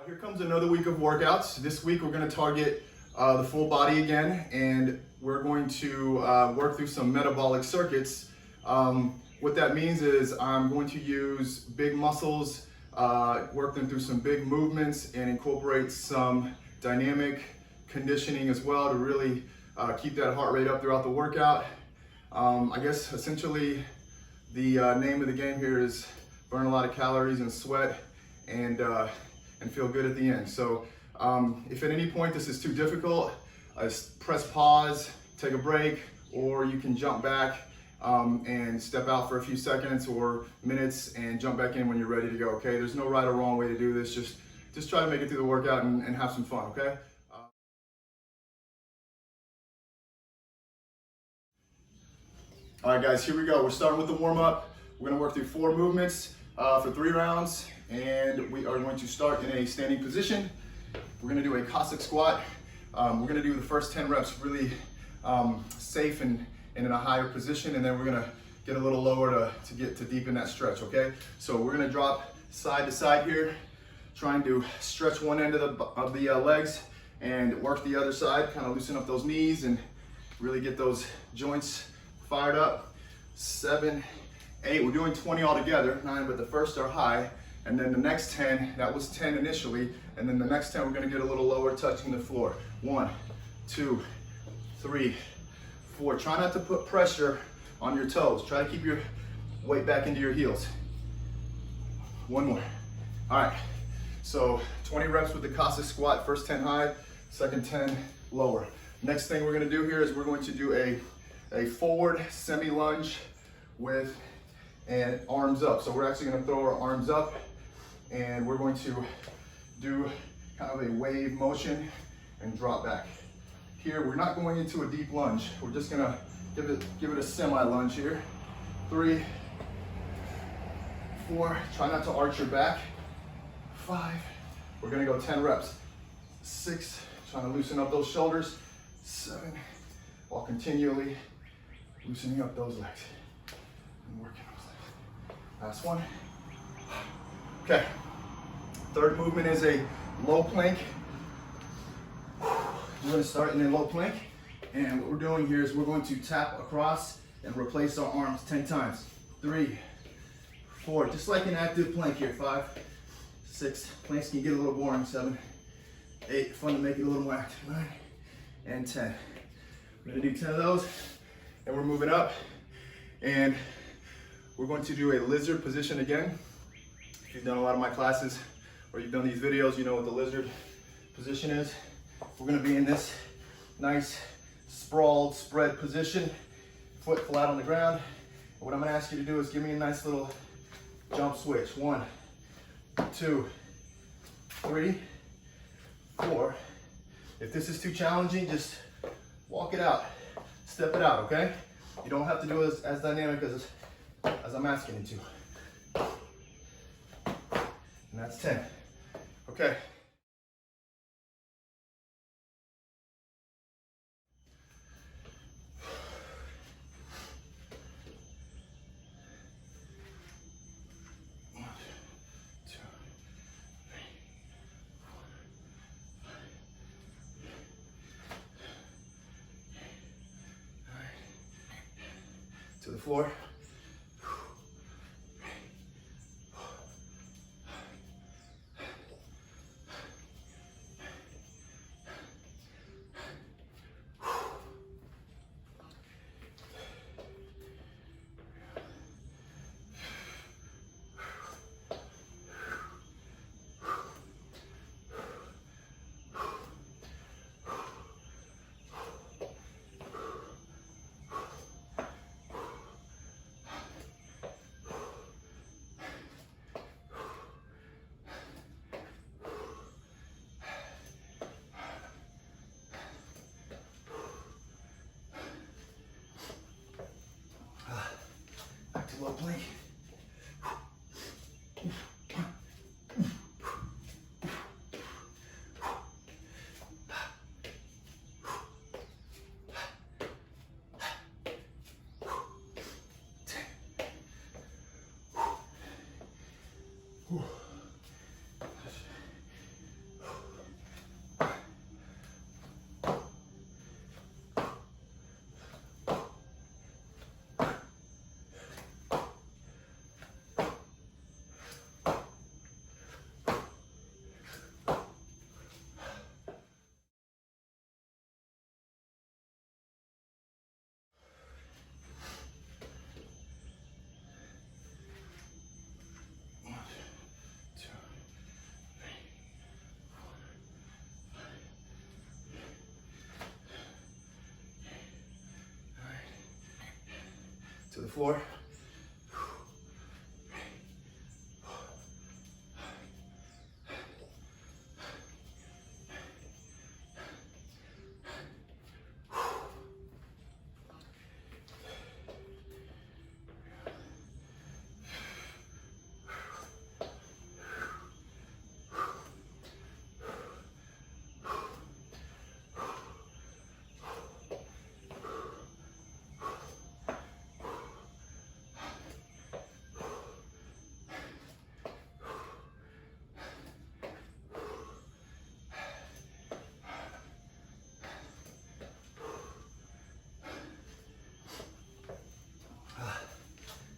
Here comes another week of workouts. This week we're going to target the full body again, and we're going to work through some metabolic circuits. What that means is I'm going to use big muscles, work them through some big movements, and incorporate some dynamic conditioning as well to really keep that heart rate up throughout the workout. I guess essentially the name of the game here is burn a lot of calories and sweat and feel good at the end. So if at any point this is too difficult, press pause, take a break, or you can jump back and step out for a few seconds or minutes and jump back in when you're ready to go, okay? There's no right or wrong way to do this. Just try to make it through the workout and have some fun, okay? All right, guys, here we go. We're starting with the warm-up. We're gonna work through 4 movements for 3 rounds, and we are going to start in a standing position. We're gonna do a Cossack squat. We're gonna do the first 10 reps really safe and in a higher position, and then we're gonna get a little lower to get to deepen that stretch, okay? So we're gonna drop side to side here, trying to stretch one end of the legs and work the other side, kind of loosen up those knees and really get those joints fired up. 7, 8, we're doing 20 altogether, 9, but the first are high, and then the next 10, that was 10 initially, and then the next 10 we're gonna get a little lower, touching the floor. 1, 2, 3, 4. Try not to put pressure on your toes. Try to keep your weight back into your heels. 1 more. All right, so 20 reps with the Cossack squat, first 10 high, second 10 lower. Next thing we're gonna do here is we're going to do a forward semi-lunge with and arms up. So we're actually gonna throw our arms up, and we're going to do kind of a wave motion and drop back. Here, we're not going into a deep lunge. We're just gonna give it a semi-lunge here. 3, 4, try not to arch your back. 5, we're gonna go 10 reps. 6, trying to loosen up those shoulders. 7, while continually loosening up those legs and working those legs. Last one. Okay, third movement is a low plank. We're gonna start in a low plank, and what we're doing here is we're going to tap across and replace our arms 10 times. 3, 4, just like an active plank here. 5, 6, planks can get a little boring. 7, 8, fun to make it a little more active. 9, and 10. We're gonna do 10 of those, and we're moving up, and we're going to do a lizard position again. If you've done a lot of my classes or you've done these videos, you know what the lizard position is. We're gonna be in this nice sprawled spread position, foot flat on the ground. And what I'm gonna ask you to do is give me a nice little jump switch. 1, 2, 3, 4. If this is too challenging, just walk it out, step it out, okay? You don't have to do it as dynamic as I'm asking you to. And that's 10, okay? To the floor. Low plank. floor.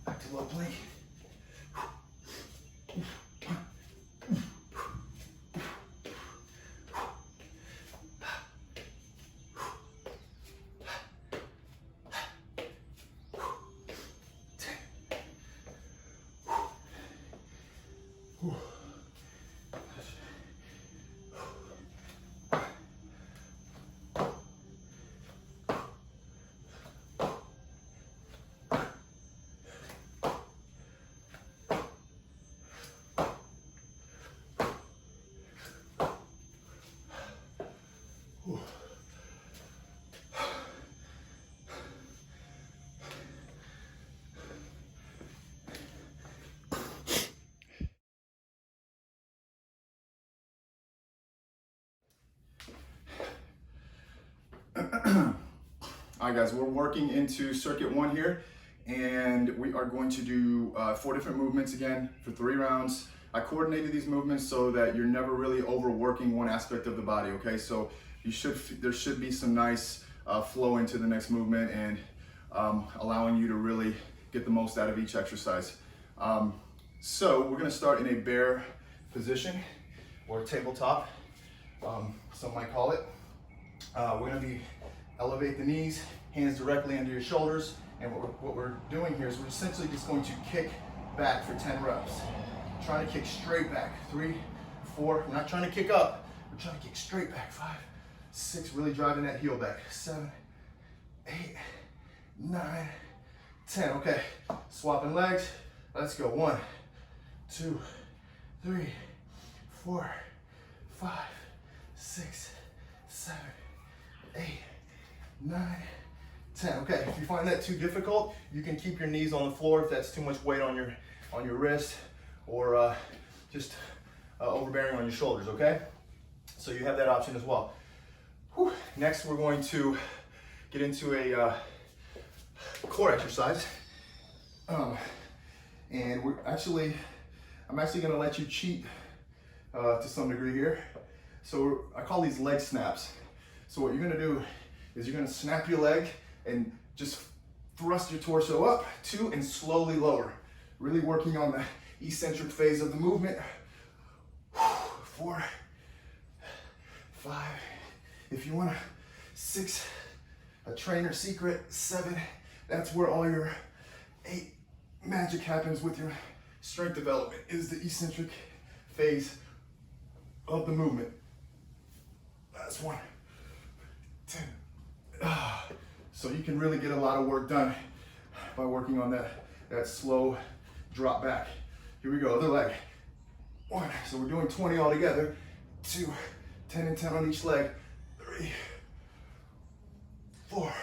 Back to low plank. All right, guys, we're working into circuit 1 here, and we are going to do 4 different movements again for 3 rounds. I coordinated these movements so that you're never really overworking one aspect of the body, okay? So there should be some nice flow into the next movement and allowing you to really get the most out of each exercise. So we're gonna start in a bear position or tabletop, some might call it. We're gonna elevate the knees, hands directly under your shoulders, and what we're doing here is we're essentially just going to kick back for 10 reps. Trying to kick straight back. 3, 4, we're not trying to kick up, we're trying to kick straight back. 5, 6, really driving that heel back. 7, 8, 9, 10. Okay, swapping legs. Let's go. 1, 2, 3, 4, 5, 6, 7, 8, 9, 10. Okay, if you find that too difficult, you can keep your knees on the floor if that's too much weight on your wrist, or just overbearing on your shoulders, okay? So you have that option as well. Whew. Next, we're going to get into a core exercise. And I'm actually gonna let you cheat to some degree here. So I call these leg snaps. So what you're gonna do is you're gonna snap your leg and just thrust your torso up, 2, and slowly lower. Really working on the eccentric phase of the movement. 4, 5, if you want 6, a trainer secret. 7, that's where all your 8 magic happens with your strength development, is the eccentric phase of the movement. That's 1, 10. So you can really get a lot of work done by working on that slow drop back. Here we go, other leg. 1, so we're doing 20 all together. 2, 10 and 10 on each leg. 3, 4,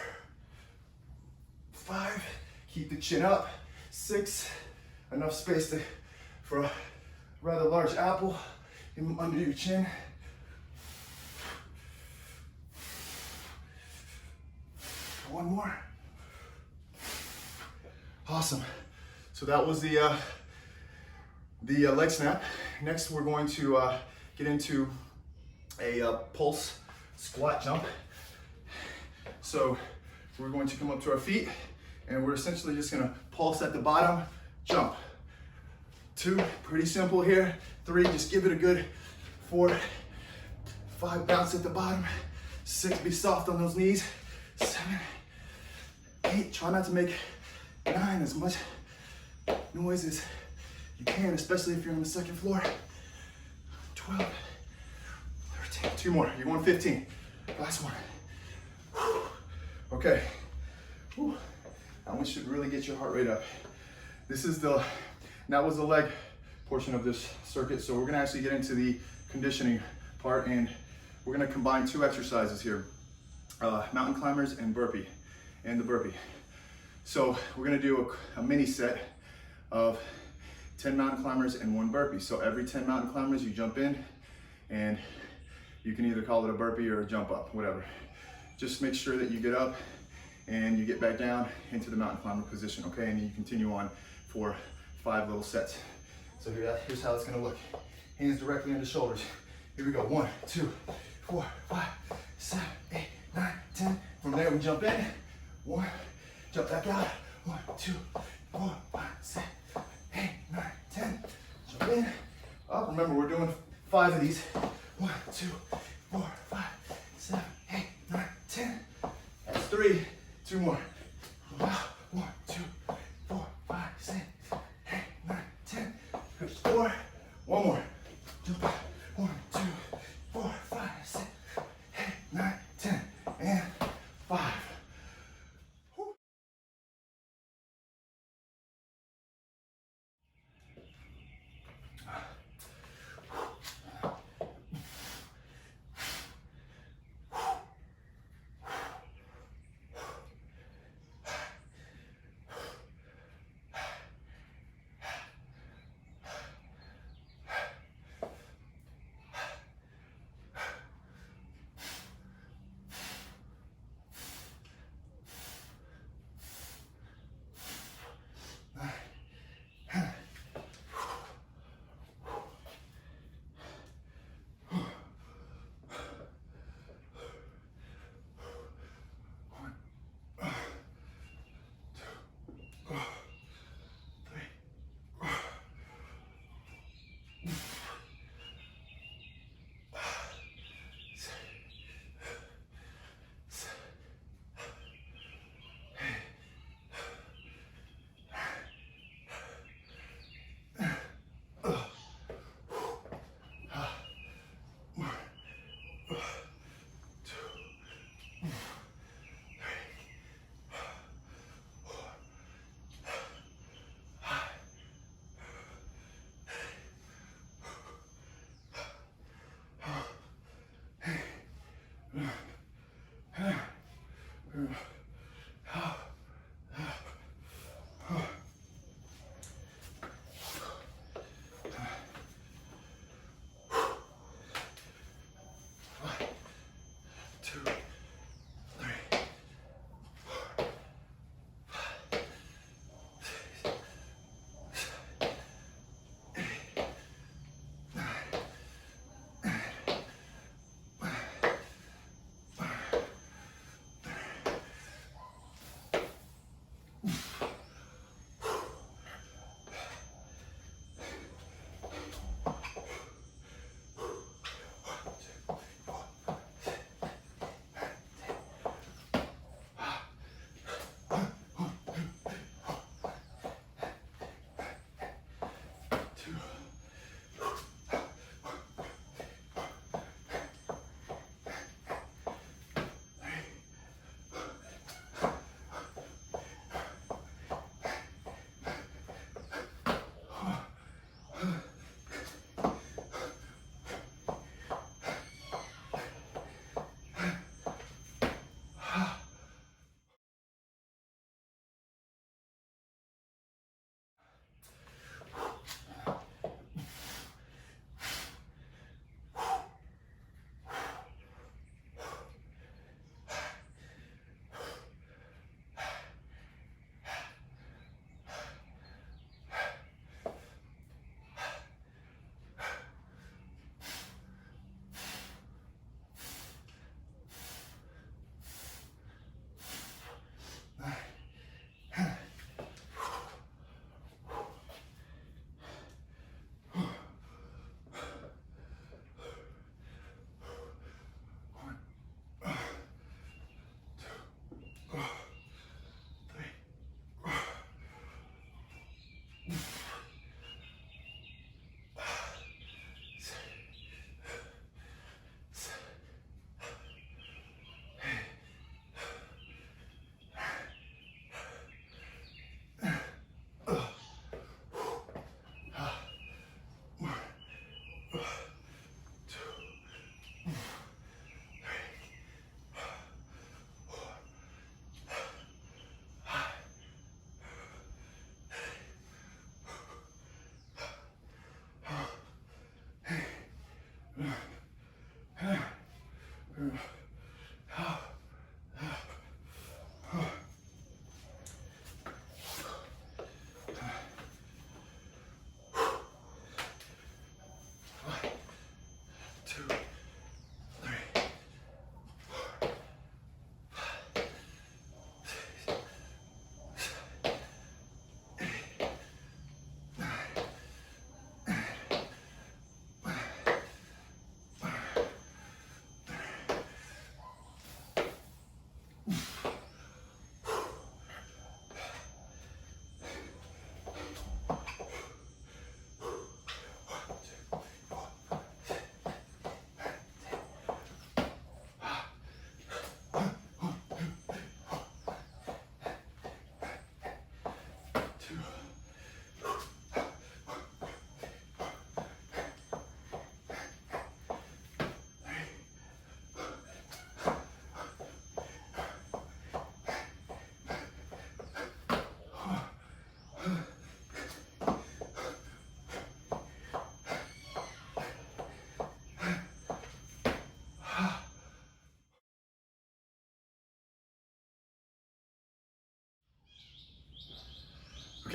5, keep the chin up. 6, enough space for a rather large apple under your chin. 1 more. Awesome. So that was the leg snap. Next, we're going to get into a pulse squat jump. So we're going to come up to our feet, and we're essentially just gonna pulse at the bottom, jump. 2, pretty simple here. 3, just give it a good 4, 5, bounce at the bottom. 6, be soft on those knees. 7, 8, try not to make 9 as much noise as you can, especially if you're on the 2nd floor. 12, 13, 2 more, you're going 15. Last one. Okay. That one should really get your heart rate up. That was the leg portion of this circuit. So we're gonna actually get into the conditioning part, and we're gonna combine two exercises here. Mountain climbers and burpee, and the burpee. So we're gonna do a mini set of 10 mountain climbers and 1 burpee. So every 10 mountain climbers, you jump in, and you can either call it a burpee or a jump up, whatever. Just make sure that you get up and you get back down into the mountain climber position, okay? And you continue on for 5 little sets. So here's how it's gonna look. Hands directly on the shoulders. Here we go, 1, 2, 4, 5, 7, 8, 9, 10. From there we jump in, 1, jump back out, 1, 2, 4, 5, 6, 8, 9, 10. Jump in, up. Remember, we're doing 5 of these. 1, 2, 4, 5, 7, 8, 9, 10. That's 3. 2 more. 1, 2, 4, 5, 6, 8, 9, 10. Here's 4. 1 more. Jump up. 1, 2, 4, 5, 6, 8, 9, 10. And 5. Whew.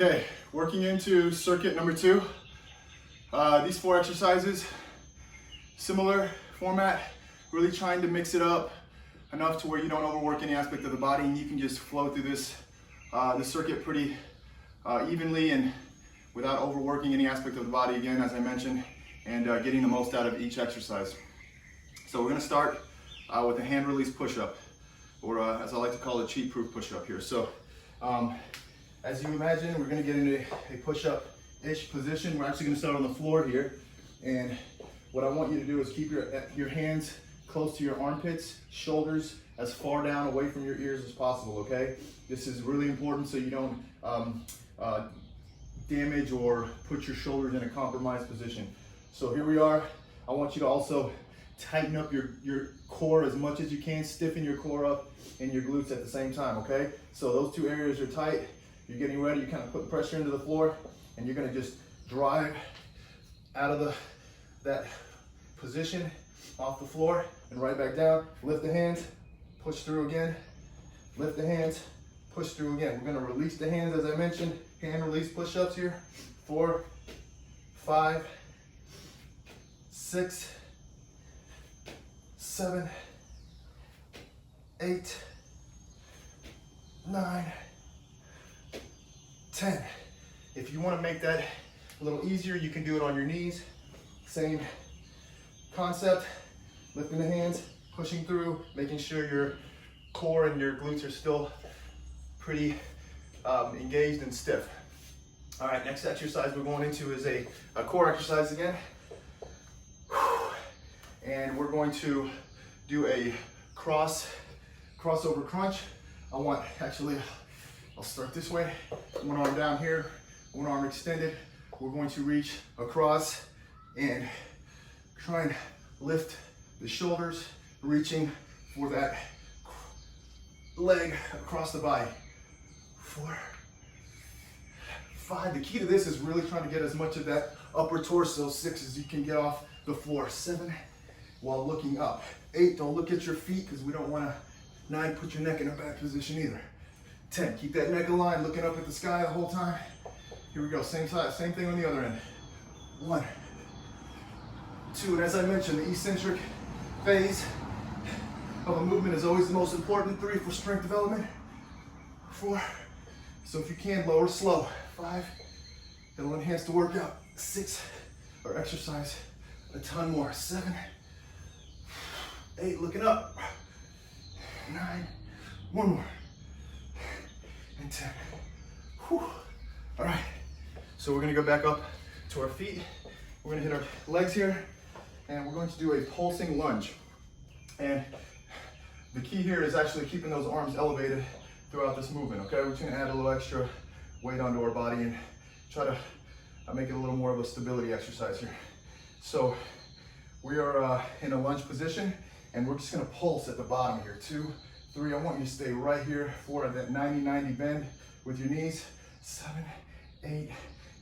Okay, working into circuit number 2. These 4 exercises, similar format, really trying to mix it up enough to where you don't overwork any aspect of the body, and you can just flow through this circuit pretty evenly and without overworking any aspect of the body, again, as I mentioned, and getting the most out of each exercise. So we're gonna start with a hand release push-up, or as I like to call it, cheat-proof push-up here. So as you imagine, we're gonna get into a push-up-ish position. We're actually gonna start on the floor here, and what I want you to do is keep your hands close to your armpits, shoulders as far down away from your ears as possible, okay? This is really important so you don't damage or put your shoulders in a compromised position. So here we are. I want you to also tighten up your core as much as you can, stiffen your core up and your glutes at the same time, okay? So those 2 areas are tight. You're getting ready, you're kind of putting pressure into the floor, and you're gonna just drive out of that position off the floor and right back down. Lift the hands, push through again. Lift the hands, push through again. We're gonna release the hands, as I mentioned, hand release push-ups here. 4, 5, 6, 7, 8, 9, 10. If you want to make that a little easier, you can do it on your knees. Same concept, lifting the hands, pushing through, making sure your core and your glutes are still pretty engaged and stiff. All right, next exercise we're going into is a core exercise again. And we're going to do a crossover crunch. I'll start this way. One arm down here, one arm extended. We're going to reach across and try and lift the shoulders, reaching for that leg across the body. 4, 5. The key to this is really trying to get as much of that upper torso. 6 as you can get off the floor. 7, while looking up. 8, don't look at your feet because we don't want to. 9, put your neck in a back position either. 10, keep that neck aligned, looking up at the sky the whole time. Here we go, same side, same thing on the other end. 1, 2, and as I mentioned, the eccentric phase of a movement is always the most important. 3 for strength development. 4, so if you can, lower slow. 5, it'll enhance the workout. 6, or exercise a ton more. 7, 8, looking up. 9, one more. And 10. Whew. All right, so we're gonna go back up to our feet. We're gonna hit our legs here, and we're going to do a pulsing lunge. And the key here is actually keeping those arms elevated throughout this movement, okay? We're just gonna add a little extra weight onto our body and try to make it a little more of a stability exercise here. So we are in a lunge position, and we're just gonna pulse at the bottom here. 2, 3, I want you to stay right here. 4, that 90-90 bend with your knees. 7, 8,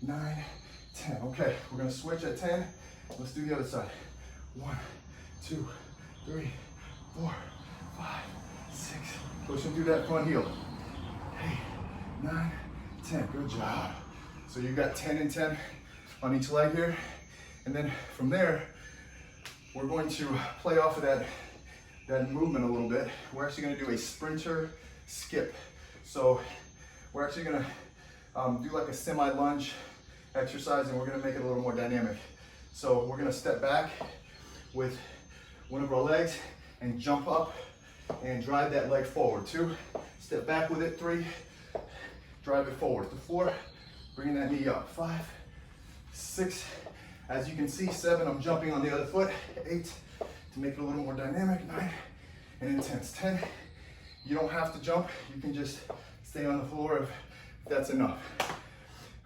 9, 10. Okay, we're gonna switch at 10. Let's do the other side. 1, 2, 3, 4, 5, 6. Pushing through that front heel. 8, 9, 10. Good job. So you've got 10 and 10 on each leg here. And then from there, we're going to play off of that movement a little bit. We're actually gonna do a sprinter skip. So we're actually gonna do like a semi-lunge exercise, and we're gonna make it a little more dynamic. So we're gonna step back with one of our legs and jump up and drive that leg forward. 2, step back with it. 3, drive it forward. To 4, bringing that knee up. 5, 6, as you can see. 7, I'm jumping on the other foot. 8, to make it a little more dynamic. 9, and intense. 10, you don't have to jump. You can just stay on the floor if that's enough.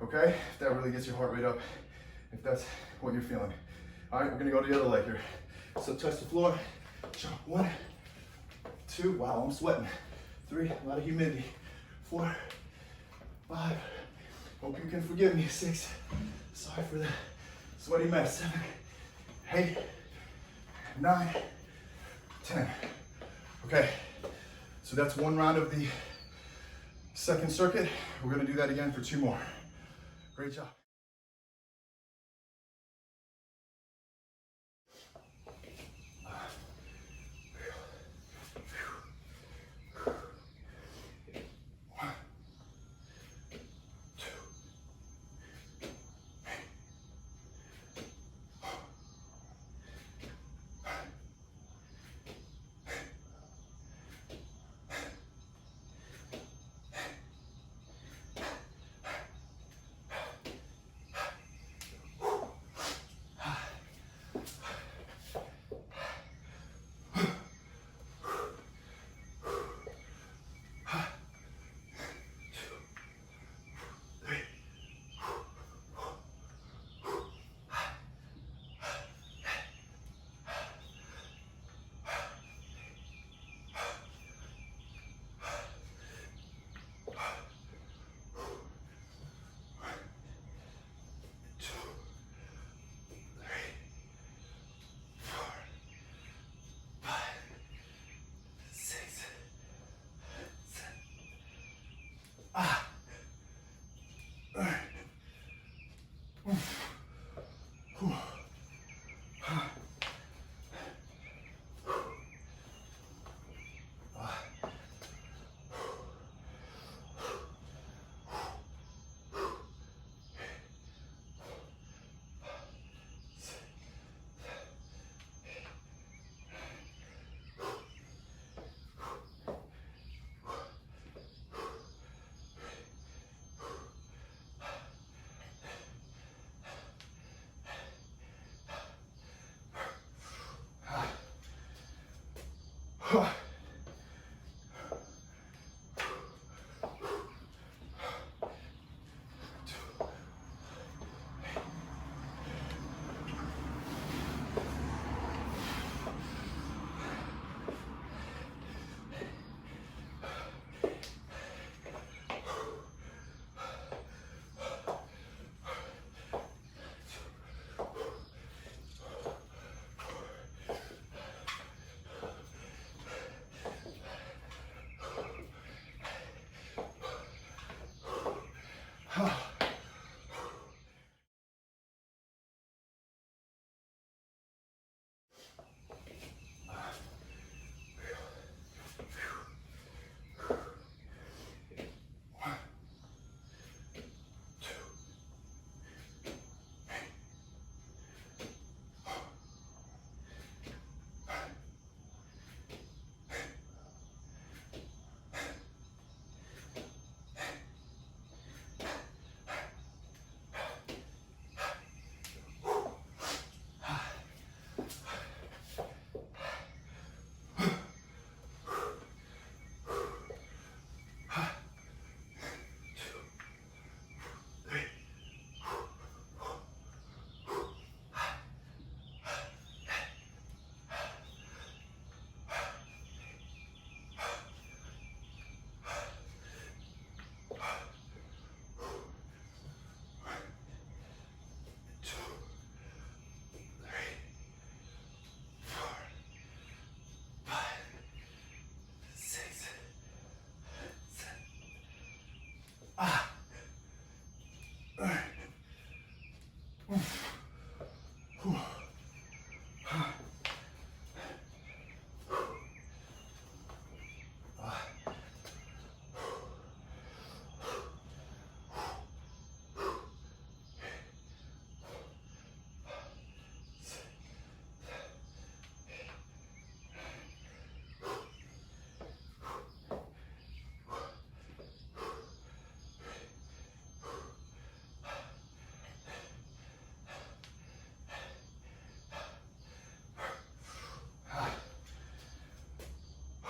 Okay, if that really gets your heart rate up, if that's what you're feeling. All right, we're gonna go to the other leg here. So touch the floor, jump. 1, 2, wow, I'm sweating. 3, a lot of humidity. 4, 5, hope you can forgive me. 6, sorry for the sweaty mess. 7, 8, 9, 10. Okay, so that's one round of the second circuit. We're gonna do that again for 2 more. Great job.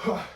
Huh.